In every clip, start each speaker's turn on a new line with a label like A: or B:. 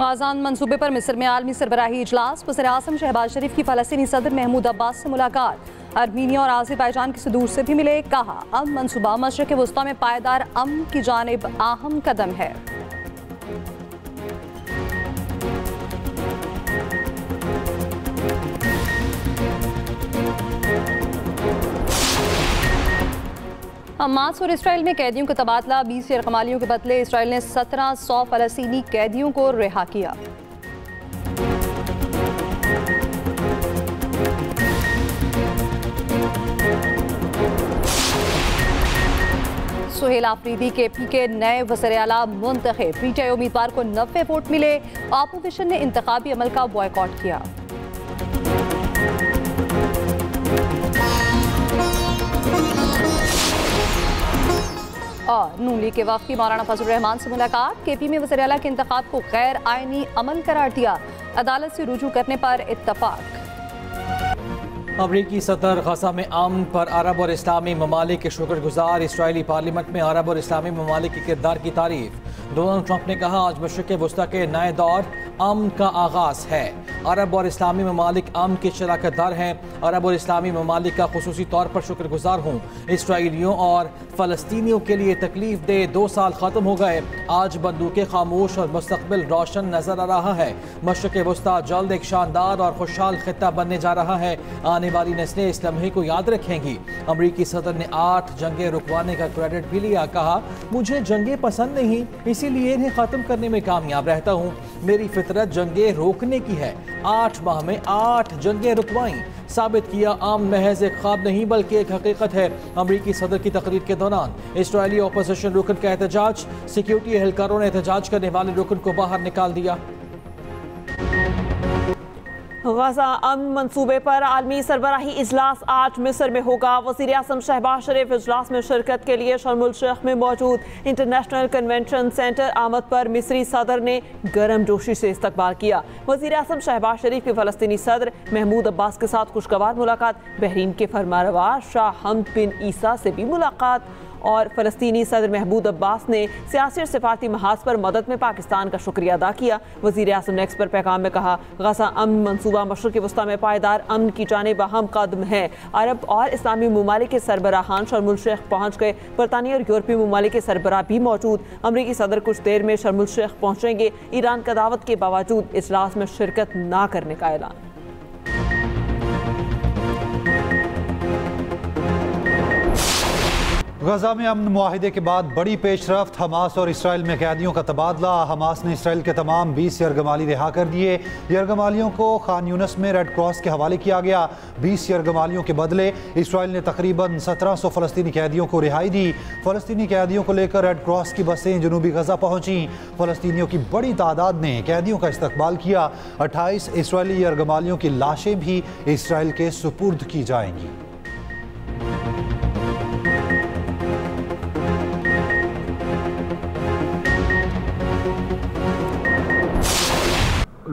A: आज़ान मनसूबे पर मिस्र में आलमी सरबराही इजलास। वज़ीर-ए-आज़म शहबाज शरीफ की फ़लस्तीनी सदर महमूद अब्बास से मुलाकात। आर्मीनिया और आज़रबाईजान की सदूर से भी मिले। कहा अमन मनसूबा मशरिक़ वस्ता में पायदार अमन की जानिब अहम कदम है। हमास और इसराइल में कैदियों का तबादला। 20 यरगमालियों के बदले इसराइल ने 1700 फ़लस्तीनी कैदियों को रिहा किया। सुहेल आफरीदी KP के नए वज़ीर-ए-आला मुंतखब। पीटीआई उम्मीदवार को 90 वोट मिले। अपोजिशन ने इंतखाबी अमल का बॉयकॉट किया। और नून लीग के वफ़दी मौलाना फजल रहमान से मुलाकात। KP में वज़ीर-ए-आला के इंतखाब को गैर आइनी अमल करार दिया। अदालत से रुजू करने पर इत्तफाक।
B: अमरीकी सदर गजा में अमन पर अरब और इस्लामी ममालिक के शुक्रगुजार। इसराइली पार्लियामेंट में अरब और इस्लामी ममालिक के किरदार की तारीफ। डोनाल्ड ट्रंप ने कहा आज मशरिक़ वस्ता के नए दौर अमन का आगाज़ है। अरब और इस्लामी ममालिक अमन के शराकत दार हैं। अरब और इस्लामी ममालिक का खुसूसी तौर पर शुक्रगुजार हूँ। इसराइलियों और फ़लस्तीनियों के लिए तकलीफ दे 2 साल ख़त्म हो गए। आज बंदूकें खामोश और मुस्तक़बिल रोशन नज़र आ रहा है। मशरिक़ वस्ता जल्द एक शानदार और खुशहाल खित्ता बनने जा रहा है। आने वाली नस्लें इस लम्हे को याद रखेंगी। अमरीकी सदर ने 8 जंगें रुकवाने का क्रेडिट भी लिया। कहा मुझे जंगें पसंद नहीं, इसीलिए इन्हें ख़त्म करने में कामयाब रहता हूँ। मेरी फितरत जंगें रोकने की है। 8 माह में 8 जंगें रुकवाईं। साबित किया आम महज एक ख्वाब नहीं बल्कि एक हकीकत है। अमरीकी सदर की तकरीर के दौरान इसराइली अपोजिशन रुकन का एहतजाज। सिक्योरिटी एहलकारों ने एहतजाज करने वाले रुकन को बाहर निकाल दिया।
C: गजा अमन मनसूबे पर आलमी सरबराही इजलास आज मिस्र में होगा। वज़ीर-ए-आज़म शहबाज शरीफ इजलास में शिरकत के लिए शर्म शेख में मौजूद। इंटरनेशनल कन्वेंशन सेंटर आमद पर मिस्री सदर ने गर्म जोशी से इस्तकबाल किया। वज़ीर-ए-आज़म शहबाज शरीफ की फ़लस्तीनी सदर महमूद अब्बास के साथ खुशगवार मुलाकात। बहरीन के फरमारवा शाह हमद बिन ईसा से भी मुलाकात। और फ़लस्तीनी सदर महमूद अब्बास ने सियासी और सिफारती महाज पर मदद में पाकिस्तान का शुक्रिया अदा किया। वज़ीर-ए-आज़म ने एक्स पर पैगाम में कहा गजा अमन मनसूबा मशरिक़ वस्ता में पायदार अमन की जानिब अहम कदम है। अरब और इस्लामी ममालिक के सरबराहान शर्म शेख पहुँच गए। बरतानिया और यूरोपीय ममालिक के सरबराह भी मौजूद। अमरीकी सदर कुछ देर में शर्म शेख पहुँचेंगे। ईरान का दावत के बावजूद इजलास में शिरकत न करने का ऐलान।
D: गजा में अमन मुआहिदे के बाद बड़ी पेशरफ्त। हमास और इसराइल में कैदियों का तबादला। हमास ने इसराइल के तमाम 20 यरगमाली रिहा कर दिए। यरगमालियों को खान यूनिस में रेड क्रॉस के हवाले किया गया। 20 यरगमालियों के बदले इसराइल ने तकरीबन 1700 फ़लस्तीनी कैदियों को रिहाई दी। फ़लस्तीनी कैदियों को लेकर रेड क्रॉस की बसें जनूबी गजा पहुँची। फ़लस्तीनियों की बड़ी तादाद ने कैदियों का इस्तकबाल किया। 28 इसराइली यरगमालियों की लाशें भी इसराइल के सुपुर्द की जाएंगी।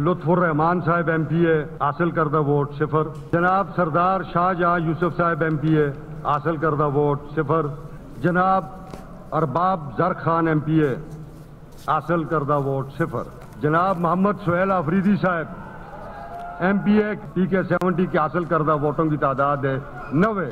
E: लुत्फुर रहमान साहब MPA हासिल करदा वोट 0। जनाब सरदार शाहजहां यूसुफ साहब MPA हासिल करदा वोट 0। जनाब अरबाब जर खान MPA हासिल करदा वोट 0। जनाब मोहम्मद सुहेल आफरीदी साहब MPA PK 70 के हासिल करदा वोटों की तादाद है 90।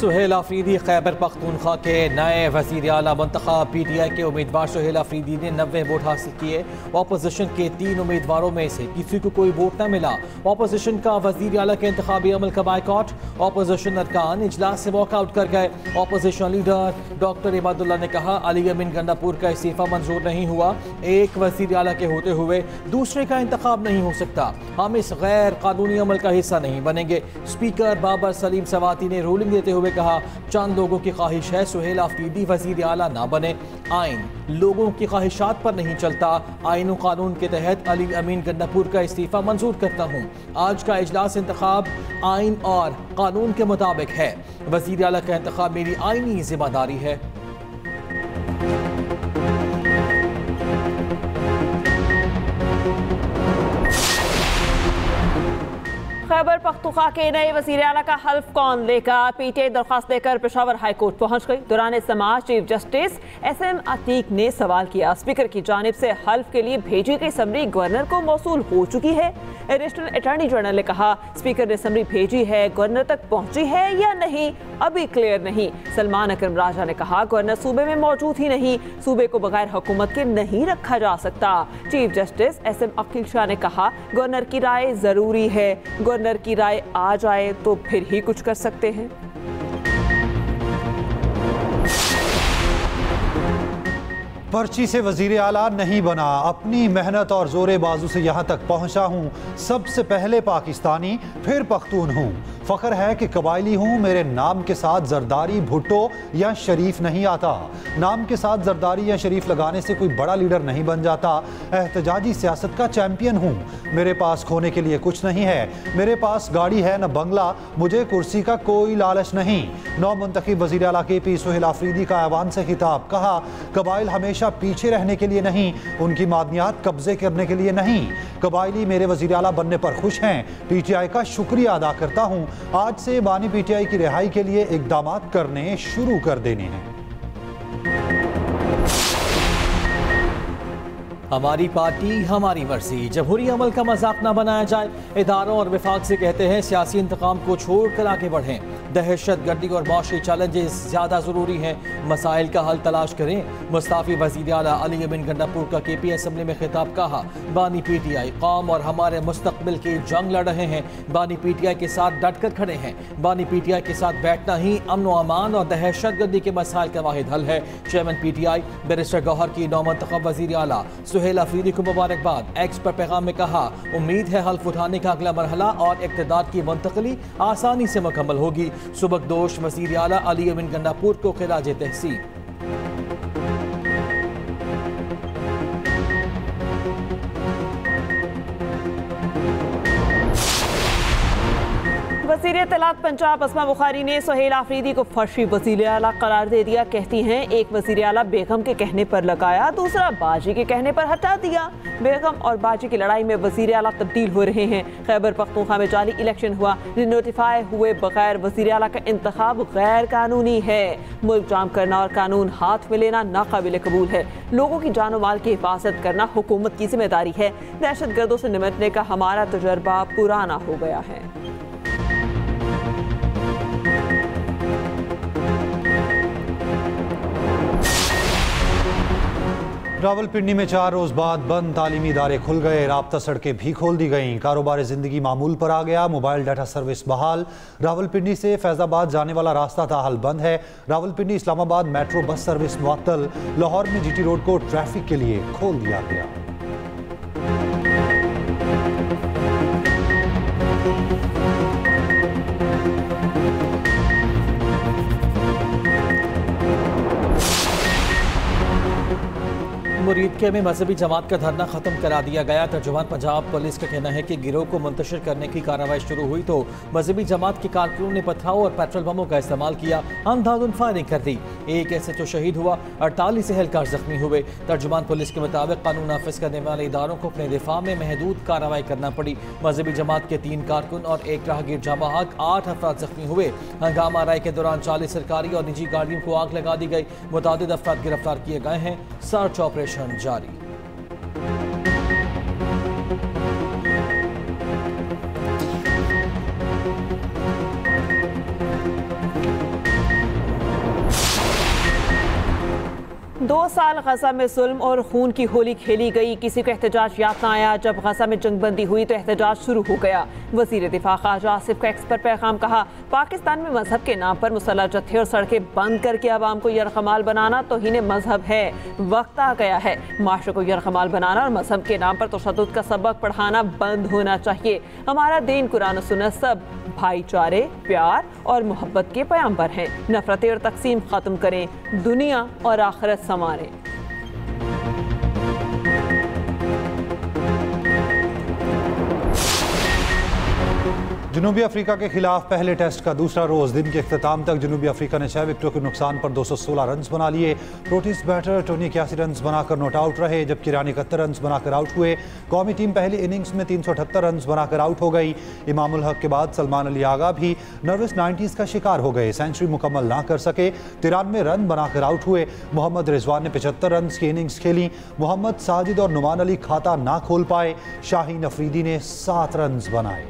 B: सुहेल आफरीदी खैबर पख्तूनख्वा के नए वज़ीर आला मुंतखब। PTI के उम्मीदवार सुहेल आफरीदी ने 90 वोट हासिल किए। अपोजिशन के 3 उम्मीदवारों में से किसी को कोई वोट न मिला। अपोजिशन का वज़ीर आला के इंतखाबी अमल का बाइकॉट। अपोजिशन अरकान इजलास से वॉकआउट कर गए। अपोजिशन लीडर डॉक्टर इबादुल्ला ने कहा अली अमीन गंडापुर का इस्तीफ़ा मंजूर नहीं हुआ। एक वज़ीर आला के होते हुए दूसरे का इंतखाब नहीं हो सकता। हम इस गैर कानूनी अमल का हिस्सा नहीं बनेंगे। स्पीकर बाबर सलीम सवाती ने रूलिंग देते हुए कहा चंद लोगों की ख्वाहिश है सुहेल आफरीदी वज़ीर आला ना बने। आइन लोगों की ख्वाहिशात पर नहीं चलता। आइन कानून के तहत अली अमीन गंडापुर का इस्तीफ़ा मंजूर करता हूँ। आज का इजलास इंतखाब आइन और कानून के मुताबिक है। वज़ीर आला का इंतखाब मेरी आइनी जिम्मेदारी है।
C: खैबर पख्तूनख्वा के नए वज़ीर आला का हल्फ कौन लेगा? पीटीआई दरख्वास्त लेकर पेशावर हाई कोर्ट पहुंच गई। दौरान समाज चीफ जस्टिस SM अतीक ने सवाल किया, स्पीकर की जानिब से हल्फ के लिए भेजी गई समरी गवर्नर को मौसूल हो चुकी है। एडिशनल अटॉर्नी जनरल ने कहा, स्पीकर ने समरी भेजी है, गवर्नर तक पहुंची है या नहीं अभी क्लियर नहीं। सलमान अकरम राजा ने कहा, गवर्नर सूबे में मौजूद ही नहीं, सूबे को बगैर हुकूमत के नहीं रखा जा सकता। Chief justice SM Aqil Shah ने कहा, गवर्नर की राय जरूरी है, गवर्नर की राय आ जाए तो फिर ही कुछ कर सकते हैं।
D: पर्ची से वजीर आला नहीं बना, अपनी मेहनत और जोरे बाजू से यहाँ तक पहुँचा हूँ। सबसे पहले पाकिस्तानी फिर पख्तून हूँ। फ़ख्र है कि कबायली हूँ। मेरे नाम के साथ जरदारी, भुट्टो या शरीफ नहीं आता। नाम के साथ जरदारी या शरीफ लगाने से कोई बड़ा लीडर नहीं बन जाता। एहतजाजी सियासत का चैम्पियन हूँ। मेरे पास खोने के लिए कुछ नहीं है। मेरे पास गाड़ी है न बंगला, मुझे कुर्सी का कोई लालच नहीं। नौ मुंतखब वज़ीर आला KP सुहेल आफरीदी का ऐवान से खिताब, कहा कबाइल हमेशा पीछे रहने के लिए नहीं, उनकी मादनियात कब्जे करने के लिए नहीं। कबायली मेरे वज़ीर आला बनने पर खुश हैं। PTI का शुक्रिया अदा करता हूँ। आज से बानी PTI की रिहाई के लिए इक़दामात करने शुरू कर देने हैं।
B: हमारी पार्टी हमारी मर्जी, जमहूरी अमल का मजाक न बनाया जाए। इदारों और विफाक से कहते हैं सियासी इंतकाम को छोड़कर आगे बढ़ें। दहशत गर्दी और माशी चैलेंजेस ज़्यादा ज़रूरी हैं, मसाइल का हल तलाश करें। मुस्ताफ़ी वज़ीर आला अली बिन गंडापुर का KP असम्बली में खिताब, कहा बानी PTI कौम और हमारे मुस्तकबिल की जंग लड़ रहे हैं। बानी PTI के साथ डट कर खड़े हैं। बानी PTI के साथ बैठना ही अमन व अमान और दहशत गर्दी के मसाइल का वाहिद हल है। चेयरमैन PTI बैरिस्टर गौहर की नौमंतखब वज़ीर आला सुहेल आफरीदी को मुबारकबाद। एक्स पर पैगाम में कहा, उम्मीद है हल्फ उठाने का अगला मरहला और इक़्तिदार की मुंतकली आसानी से मुकम्मल होगी। सुबकदोश वज़ीर आला अली बिन गंडापुर को खिराज तहसीन।
C: वज़ीर इत्तलात पंजाब अस्मा बुखारी ने सुहेल आफरीदी को फर्शी वज़ीर आला करार दे दिया। कहती हैं, एक वज़ीर आला बेगम के कहने पर लगाया, दूसरा बाजी के कहने पर हटा दिया। बेगम और बाजी की लड़ाई में वज़ीर आला तब्दील हो रहे हैं। खैबर पख्तूनख्वा में जाली इलेक्शन हुआ, नोटिफाई हुए बगैर वज़ीर आला का इंतखाब गैर कानूनी है। मुल्क जाम करना और कानून हाथ में लेना नाकाबिल कबूल है। लोगों की जान और माल की हिफाजत करना हुकूमत की जिम्मेदारी है। दहशत गर्दों से निपटने का हमारा तजर्बा पुराना हो गया है।
D: रावलपिंडी में 4 रोज बाद बंद तालीमी इदारे खुल गए। राब्ता सड़कें भी खोल दी गईं। कारोबार ज़िंदगी मामूल पर आ गया। मोबाइल डाटा सर्विस बहाल। रावलपिंडी से फैज़ाबाद जाने वाला रास्ता ताहाल बंद है। Rawalpindi Islamabad metro bus service मुअत्तल। लाहौर में GT रोड को ट्रैफिक के लिए खोल दिया गया।
B: मुरीदके में मजहबी जमात का धरना खत्म करा दिया गया। तर्जुमान पंजाब पुलिस का कहना है कि गिरोह को मुंतशिर करने की कार्रवाई शुरू हुई तो मजहबी जमात के कारकुनों ने पथराव और पेट्रोल बमों का इस्तेमाल किया, अंधाधुंध फायरिंग कर दी। एक SHO शहीद हुआ, 48 एहलकार जख्मी हुए। तर्जुमान पुलिस के मुताबिक कानून नाफिज करने वाले इदारों को अपने दिफा में महदूद कार्रवाई करना पड़ी। मजहबी जमात के 3 कारकुन और 1 राहगीर जामा हक, 8 अफराद जख्मी हुए। हंगामा राय के दौरान 40 सरकारी और निजी गाड़ियों को आग लगा दी गई। मुतादिद अफराद गिरफ्तार किए गए हैं। सर्च ऑपरेशन जारी।
C: दो साल गजा में जुल्म और खून की होली खेली गई। किसी को एहतजाज याद न आया। जब गजा में जंगबंदी हुई तो एहतजाज शुरू हो गया। वजीर दिफा ख्वाजा आसिफ का एक्स पर पैगाम, कहा पाकिस्तान में मजहब के नाम पर मुसल्लह जत्थे और सड़कें बंद करके आवाम को यरगमाल बनाना तौहीन मजहब है। वक्त आ गया है माशरे को यरगमाल बनाना और मजहब के नाम पर तशद्दुद का सबक पढ़ाना बंद होना चाहिए। हमारा दीन कुरान और सुन्नत सब भाईचारे, प्यार और मोहब्बत के पैगाम्बर हैं। नफरतें और तकसीम खत्म करें, दुनिया और आखिरत संवारें।
D: जनूबी अफ्रीका के खिलाफ पहले टेस्ट का दूसरा रोज दिन के अख्ताम तक जनूबी अफ्रीका ने 6 विकेटों के नुकसान पर 216 रन बना लिए। प्रोटीज बैटर टोनी 81 रन बनाकर नॉट आउट रहे, जबकि ईरानी 71 रन बनाकर आउट हुए। कौमी टीम पहली इनिंग्स में 378 रन बनाकर आउट हो गई। इमामुल हक के बाद सलमान अली आगा भी नर्वस 90s का शिकार हो गए, सेंचुरी मुकम्मल ना कर सके, 93 रन बनाकर आउट हुए। मोहम्मद रिजवान ने 75 रन की इनिंग्स खेली। मोहम्मद साजिद और नुमान अली खाता ना खोल पाए। शाहीन अफरीदी ने 7 रन बनाए।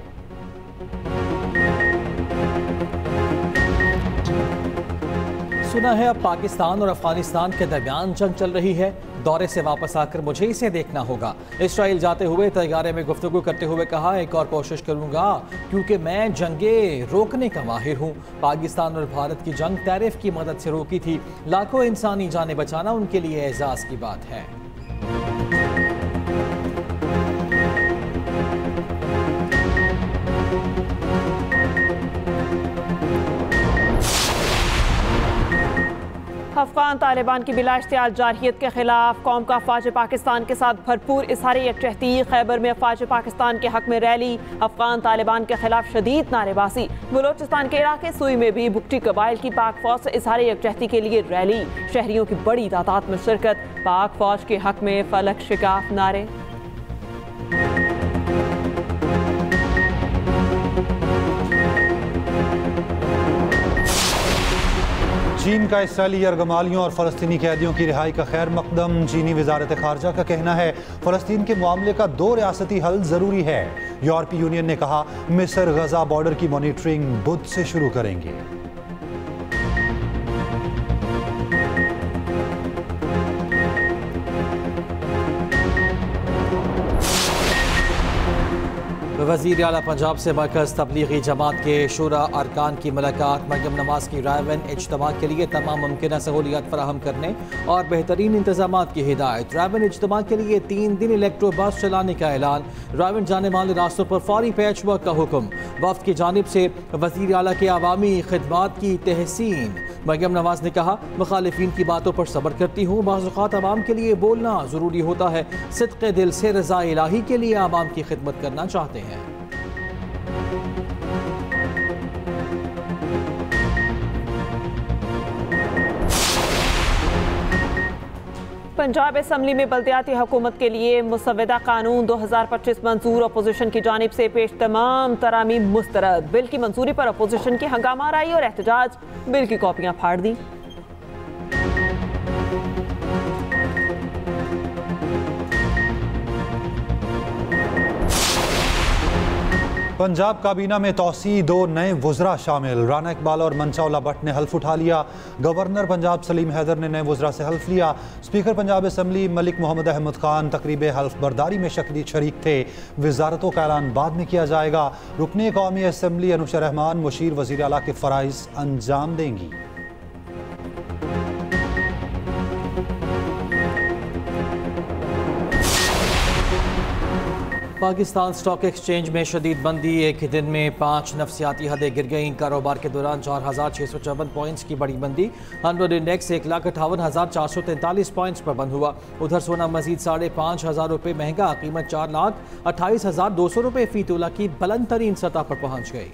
B: सुना है अब पाकिस्तान और अफगानिस्तान के दरमियान जंग चल रही है। दौरे से वापस आकर मुझे इसे देखना होगा। इसराइल जाते हुए तैयारे में गुफ्तगू करते हुए कहा, एक और कोशिश करूंगा क्योंकि मैं जंगे रोकने का माहिर हूं। पाकिस्तान और भारत की जंग टैरिफ की मदद से रोकी थी। लाखों इंसानी जानें बचाना उनके लिए एजाज की बात है।
C: अफगान तालिबान की बिला इख्तियार जारहियत के खिलाफ कौम का अफवाज पाकिस्तान के साथ भरपूर इज़हार यकजहती। खैबर में अफवाज पाकिस्तान के हक में रैली, अफगान तालिबान के खिलाफ शदीद नारेबाजी। बलोचिस्तान के इलाके सुई में भी भुगटी कबाइल की पाक फौज से इज़हार यकजहती के लिए रैली। शहरियों की बड़ी तादाद में शिरकत, पाक फौज के हक में फलक शिकाफ नारे।
D: चीन का इसराइली यरगमालियों और फ़लस्तीनी कैदियों की रिहाई का खैर मकदम। चीनी वजारत खारजा का कहना है फ़लस्तीन के मामले का 2 रियासती हल ज़रूरी है। यूरोपीय यूनियन ने कहा मिस्र गजा बॉर्डर की मॉनिटरिंग बुध से शुरू करेंगे।
B: वज़ीर आला पंजाब से मरकज़ तबलीगी जमात के शुरा अरकान की मुलाकात। मरियम नवाज की रायवन इज्तिमा के लिए तमाम मुमकिन सहूलियात फराहम करने और बेहतरीन इंतजामात की हिदायत। रायवन इज्तिमा के लिए 3 दिन इलेक्ट्रो बस चलाने का ऐलान। रायवन जाने वाले रास्तों पर फौरी पैच वर्क का हुक्म। वफ़द की जानिब से वज़ीर आला के अवामी खिदमात की तहसीन। मरियम नवाज ने कहा, मुखालिफिन की बातों पर सब्र करती हूँ, बाज़ औक़ात अवाम के लिए बोलना ज़रूरी होता है। सिद्क़े दिल से रज़ा इलाही के लिए अवाम की खिदमत करना चाहते हैं।
C: पंजाब असम्बली में बल्दियाती हुकूमत के लिए मुसव्वदा कानून 2025 मंजूर। अपोजिशन की जानिब से पेश तमाम तरामीम मुस्तरद। बिल की मंजूरी पर अपोजिशन की हंगामा आराई और एहतजाज। बिल की कॉपियां फाड़ दी।
D: पंजाब काबीना में तौसी, 2 नए वुज़रा शामिल। राना इकबाल और मनचाउला भट्ट ने हल्फ उठा लिया। गवर्नर पंजाब सलीम हैदर ने नए वुज़रा से हल्फ लिया। स्पीकर पंजाब असम्बली मलिक मोहम्मद अहमद खान तकरीब हल्फ बर्दारी में शरीक थे। वजारतों का ऐलान बाद में किया जाएगा। रुकने कौमी असम्बली अनुशा रहमान मुशीर वज़ीर आला के फ़राइज़ अंजाम देंगी।
B: पाकिस्तान स्टॉक एक्सचेंज में शदीद मंदी। एक ही दिन में 5 नफसियाती हदें गिर गईं। कारोबार के दौरान 4,654 पॉइंट्स की बड़ी मंदी। हंड्रेड इंडेक्स 1,58,443 पॉइंट्स पर बंद हुआ। उधर सोना मजीद 5,500 रुपये महंगा, कीमत 4,28,200 रुपये फी तोला की बुलंद तरीन सतह पर पहुँच गई।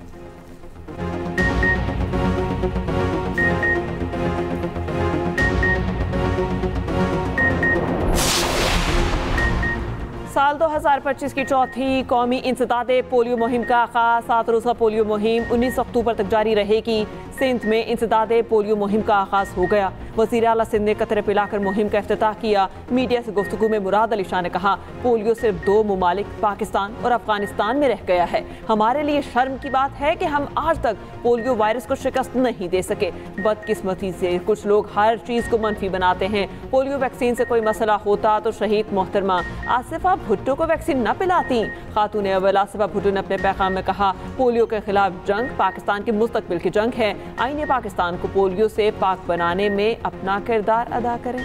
C: साल 2025 की चौथी कौमी इंसदादे पोलियो मुहिम का आगाज। 7 रोज़ा पोलियो मुहिम 19 अक्टूबर तक जारी रहेगी। सिंध में इंसदादे पोलियो मुहिम का आगाज हो गया। वज़ीर आला सिंध ने कतरे पिलाकर मुहिम का इफ्तिताह किया। मीडिया से गुफ्तगू में मुराद अली शाह ने कहा, पोलियो सिर्फ 2 ममालिक पाकिस्तान और अफगानिस्तान में रह गया है। हमारे लिए शर्म की बात है कि हम आज तक पोलियो वायरस को शिकस्त नहीं दे सके। बदकिस्मती से कुछ लोग हर चीज़ को मनफी बनाते हैं। पोलियो वैक्सीन से कोई मसला होता तो शहीद मोहतरमा आसिफा भुट्टो को वैक्सीन न पिलाती। खातून अव्वल आसिफा भुट्टो ने अपने पैगाम में कहा, पोलियो के खिलाफ जंग पाकिस्तान के मुस्तकबिल की जंग है। आईने पाकिस्तान को पोलियो से पाक बनाने में अपना किरदार अदा करें।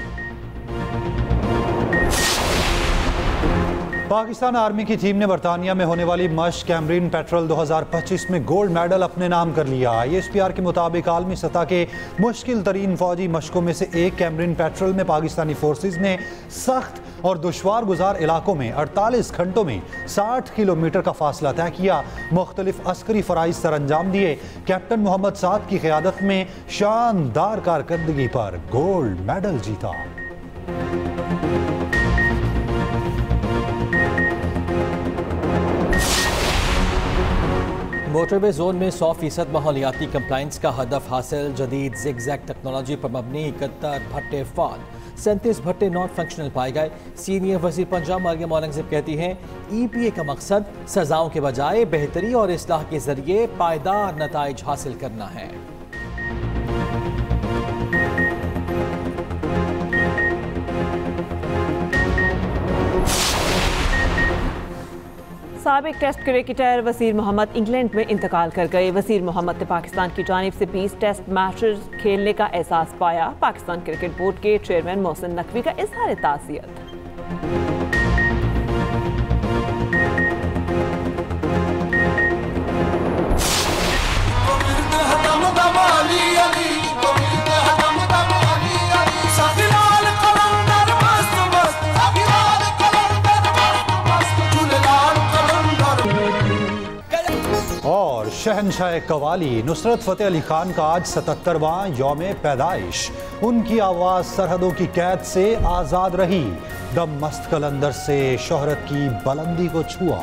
D: पाकिस्तान आर्मी की टीम ने बरतानिया में होने वाली मश्क कैमरीन पेट्रोल 2025 में गोल्ड मेडल अपने नाम कर लिया। ISPR के मुताबिक आलमी सतह के मुश्किल तरीन फौजी मशकों में से एक कैमरीन पेट्रोल में पाकिस्तानी फोर्सेज ने सख्त और दुश्वार गुजार इलाकों में 48 घंटों में 60 किलोमीटर का फासला तय किया। मुख्तलिफ अस्करी फराइज सर अंजाम दिए। कैप्टन मोहम्मद साद की क़यादत में शानदार कारकर्दगी पर गोल्ड मेडल जीता।
B: मोटरवे जोन में 100% माहौलियाती कंप्लाइंस का हदफ हासिल। जदीद जिगजैग टेक्नोलॉजी पर मबनी 71 भट्टे फाल, 37 भट्टे नॉन फंक्शनल पाए गए। सीनियर वज़ीर पंजाब मरियम औरंगज़ेब कहती हैं EPA का मकसद सजाओं के बजाय बेहतरी और इस्लाह के जरिए पायदार नताइज हासिल करना है।
C: साबिक test cricketer Wasir Mohammad England में इंतकाल कर गए। वसीर मोहम्मद ने पाकिस्तान की जानिब से 20 टेस्ट मैचेस खेलने का एहसास पाया। पाकिस्तान क्रिकेट बोर्ड के चेयरमैन मोहसिन नकवी का इज़हार ताज़ियत।
D: और शहनशाह कवाली नुसरत फ़तेह अली खान का आज 77वां यौम पैदाइश। उनकी आवाज़ सरहदों की कैद से आज़ाद रही। दम मस्त कलंदर से शोहरत की बुलंदी को छुआ।